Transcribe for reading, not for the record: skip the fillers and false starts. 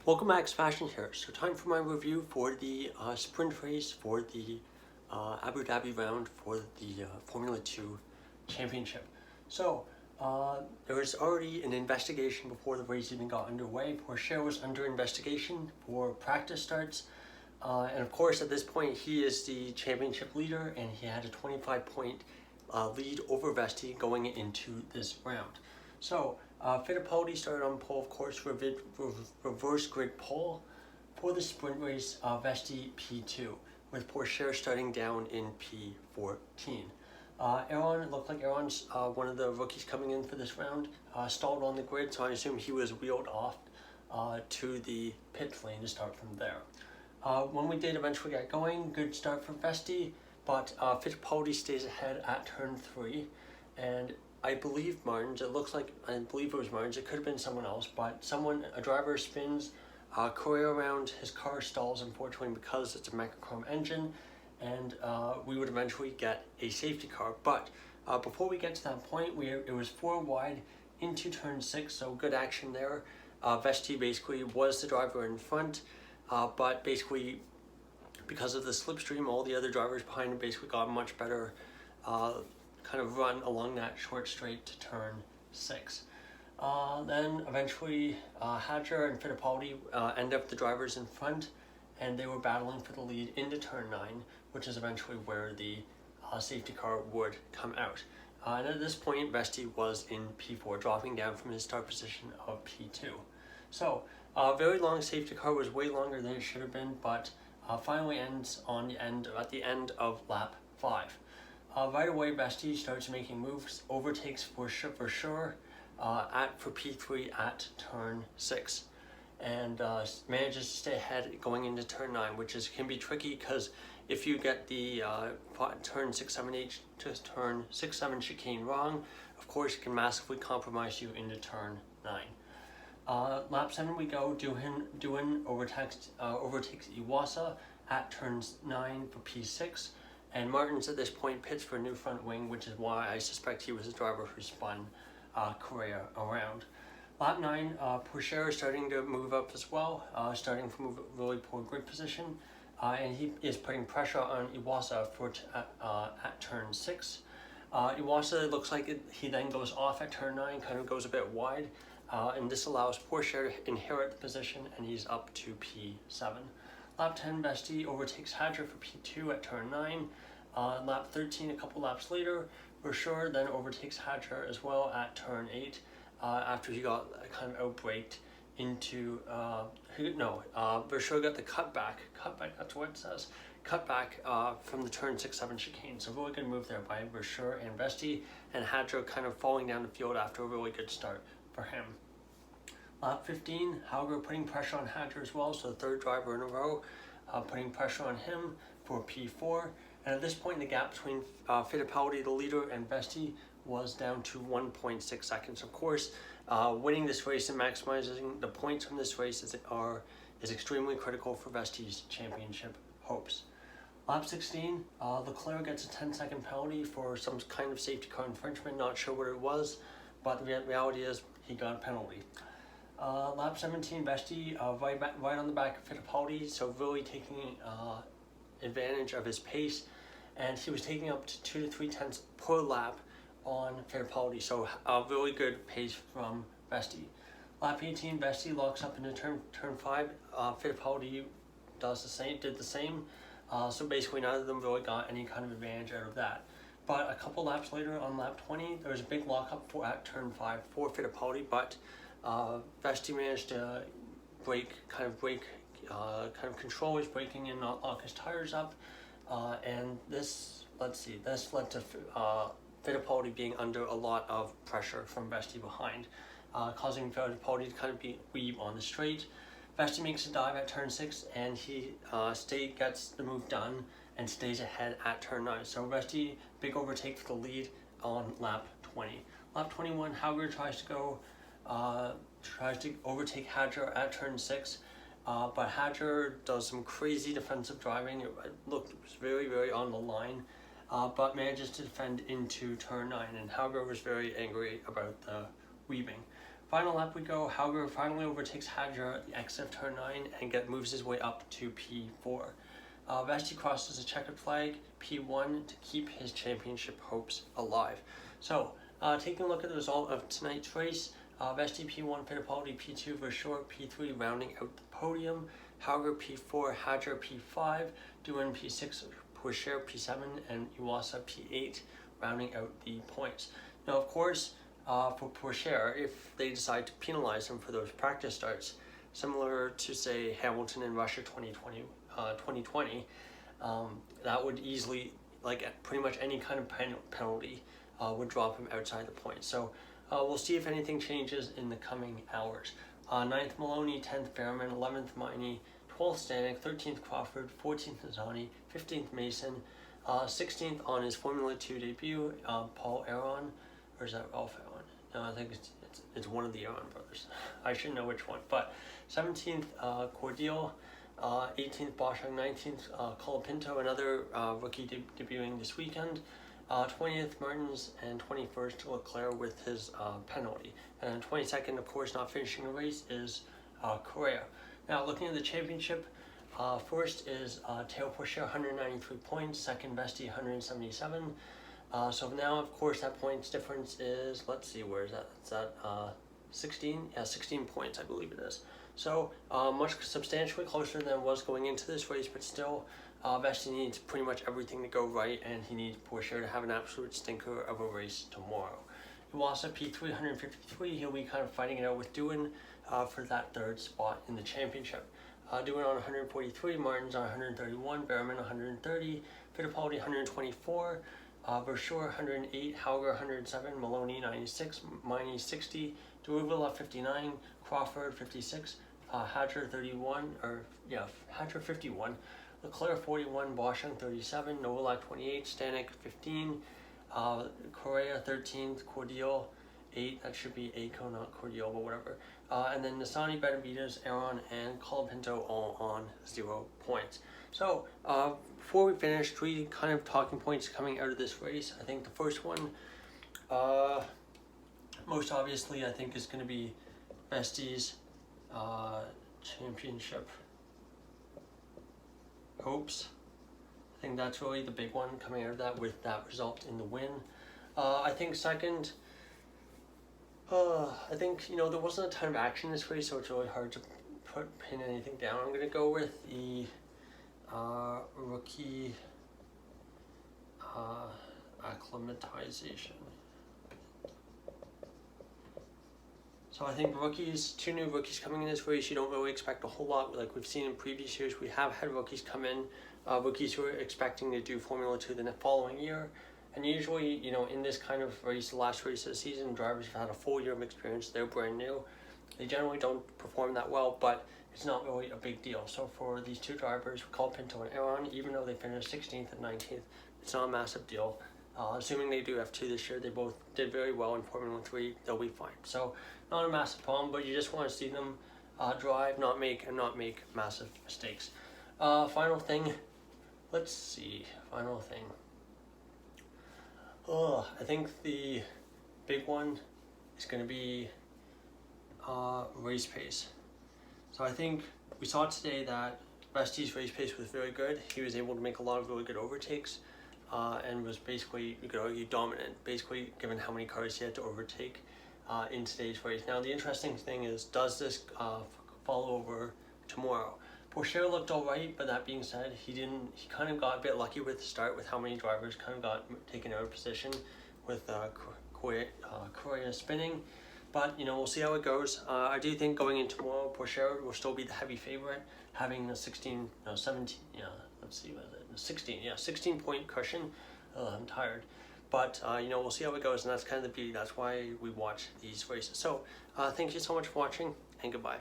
Welcome back, Sebastian here. So time for my review for the sprint race for the Abu Dhabi round for the Formula 2 Championship. So there was already an investigation before the race even got underway. Porsche was under investigation for practice starts. And of course, at this point, he is the championship leader and he had a 25-point lead over Vesti going into this round. So Fittipaldi started on pole, of course, reverse grid pole for the sprint race. Vesti P2 with Porsche starting down in P14. Aaron, it looked like Aaron's one of the rookies coming in for this round, stalled on the grid, so I assume he was wheeled off to the pit lane to start from there. When we did eventually get going, good start for Vesti, but Fittipaldi stays ahead at turn 3, and I believe Martins, I believe it was Martins, it could have been someone else, but a driver spins Correa around, his car stalls unfortunately because it's a Mechachrome engine, and we would eventually get a safety car. But before we get to that point, it was 4 wide into turn 6, so good action there. Vesti basically was the driver in front, but basically because of the slipstream, all the other drivers behind him basically got a much better kind of run along that short straight to turn 6. Then eventually Hadjar and Fittipaldi end up the drivers in front, and they were battling for the lead into turn 9, which is eventually where the safety car would come out. And at this point, Vesti was in P4, dropping down from his start position of P2. So very long safety car, was way longer than it should have been, but finally ends at the end of lap 5. Right away, Vesti starts making moves, overtakes for sure for P3 at turn 6, and manages to stay ahead going into turn 9, which can be tricky because if you get the turn 6, 7, 8 to turn 6, 7 chicane wrong, of course it can massively compromise you into turn 9. Lap 7 we go. Doohan overtakes Iwasa at turn 9 for P6. And Martins at this point pits for a new front wing, which is why I suspect he was the driver who spun Correa around. Lap 9, Porsche is starting to move up as well, starting from a really poor grid position, and he is putting pressure on Iwasa at turn 6. Iwasa looks like he then goes off at turn 9, kind of goes a bit wide, and this allows Porsche to inherit the position, and he's up to P7. Lap 10, Vesti overtakes Hadjar for P2 at turn 9. Lap 13, a couple laps later, Versure then overtakes Hadjar as well at turn 8 after he got kind of outbraked into, Versure got the cutback, that's what it says, cutback from the turn 6, 7 chicane. So really good move there by Versure and Vesti, and Hadjar kind of falling down the field after a really good start for him. Lap 15, Hauger putting pressure on Hadjar as well, so the third driver in a row, putting pressure on him for P4. And at this point, the gap between Fittipaldi, the leader, and Vesti was down to 1.6 seconds. Of course, winning this race and maximizing the points from this race is extremely critical for Vesti's championship hopes. Lap 16, Leclerc gets a 10-second penalty for some kind of safety car infringement. Not sure what it was, but the reality is he got a penalty. Lap 17, Vesti right on the back of Fittipaldi, so really taking advantage of his pace, and he was taking up to 2 to 3 tenths per lap on Fittipaldi, so a really good pace from Vesti. Lap 18, Vesti locks up into turn 5. Fittipaldi did the same. So basically none of them really got any kind of advantage out of that. But a couple laps later, on lap 20, there was a big lockup at turn 5 for Fittipaldi, but Vesti managed to kind of control his braking and not lock his tires up, and this led to Fittipaldi being under a lot of pressure from Vesti behind, causing Fittipaldi to kind of weave on the straight. Vesti makes a dive at turn 6, and he gets the move done and stays ahead at turn 9. So Vesti, big overtake for the lead on lap 20. Lap 21, Hauger tries to overtake Hadjar at turn 6, but Hadjar does some crazy defensive driving. It was very, very on the line, but manages to defend into turn 9, and Hauger was very angry about the weaving. Final lap we go. Hauger finally overtakes Hadjar at the exit of turn 9 and moves his way up to P4. Vesti crosses a checkered flag, P1, to keep his championship hopes alive. So, taking a look at the result of tonight's race, Vesti P1, Fittipaldi P2, Verschoor P3 rounding out the podium, Hauger P4, Hadjar P5, Doohan P6, Pourchaire P7, and Iwasa P8 rounding out the points. Now, of course, for Pourchaire, if they decide to penalize him for those practice starts, similar to, say, Hamilton in Russia 2020, that would easily, like pretty much any kind of penalty, would drop him outside the points. So we'll see if anything changes in the coming hours. 9th Maloney, 10th Fairman, 11th Miney, 12th Stanek, 13th Crawford, 14th Nizani, 15th Mason, 16th on his Formula 2 debut, Paul Aron, or is that Ralph Aron? No, I think it's one of the Aron brothers. I should know which one. But 17th Cordial, 18th Boschung, 19th Colapinto, another rookie debuting this weekend. 20th Martins, and 21st Leclerc with his penalty. And 22nd, of course, not finishing the race, is Correa. Now, looking at the championship, first is Teo Pourchaire, 193 points. Second, Vesti, 177. So now, of course, that points difference is, let's see, where is that? It's at 16? Yeah, 16 points, I believe it is. So much substantially closer than it was going into this race, but still, Vesti needs pretty much everything to go right, and he needs Pourchaire to have an absolute stinker of a race tomorrow. Iwasa P3, 153, he'll be kind of fighting it out with Doohan for that third spot in the championship. Doohan on 143, Martins on 131, Behrman 130, Fittipaldi 124, Verschoor 108, Hauger 107, Maloney 96, Miney 60, Deruvilla 59, Crawford 56, Hadjar 51, Leclerc 41, Boschung 37, Novalak 28, Stanek 15, Correa 13th, Cordial 8, that should be Aco, not Cordial, but whatever. And then Nissany, Benavides, Aron, and Colapinto all on 0 points. So, before we finish, 3 kind of talking points coming out of this race. I think the first one, most obviously, I think is going to be Vesti's championship hopes. I think that's really the big one coming out of that, with that result in the win. I think second, I think, there wasn't a ton of action in this race, so it's really hard to pin anything down. I'm going to go with the rookie acclimatization. So I think rookies, 2 new rookies coming in this race, you don't really expect a whole lot. Like we've seen in previous years, we have had rookies come in, rookies who are expecting to do Formula 2 the following year. And usually, in this kind of race, the last race of the season, drivers have had a full year of experience, they're brand new. They generally don't perform that well, but it's not really a big deal. So for these 2 drivers, Colapinto and Aron, even though they finished 16th and 19th, it's not a massive deal. Assuming they do F2 this year, they both did very well in Formula 3, they'll be fine. So not a massive problem, but you just want to see them drive, not make massive mistakes. Final thing, let's see, I think the big one is going to be race pace. So I think we saw today that Vesti's race pace was very good. He was able to make a lot of really good overtakes and was basically, you could argue, dominant, basically, given how many cars he had to overtake in today's race. Now, the interesting thing is, does this follow over tomorrow? Pourchaire looked all right, but that being said, he kind of got a bit lucky with the start, with how many drivers kind of got taken out of position with Correa spinning. But, we'll see how it goes. I do think going into tomorrow, Pourchaire will still be the heavy favorite, having a 16 point cushion. I'm tired. But, we'll see how it goes, and that's kind of the beauty. That's why we watch these races. So, thank you so much for watching, and goodbye.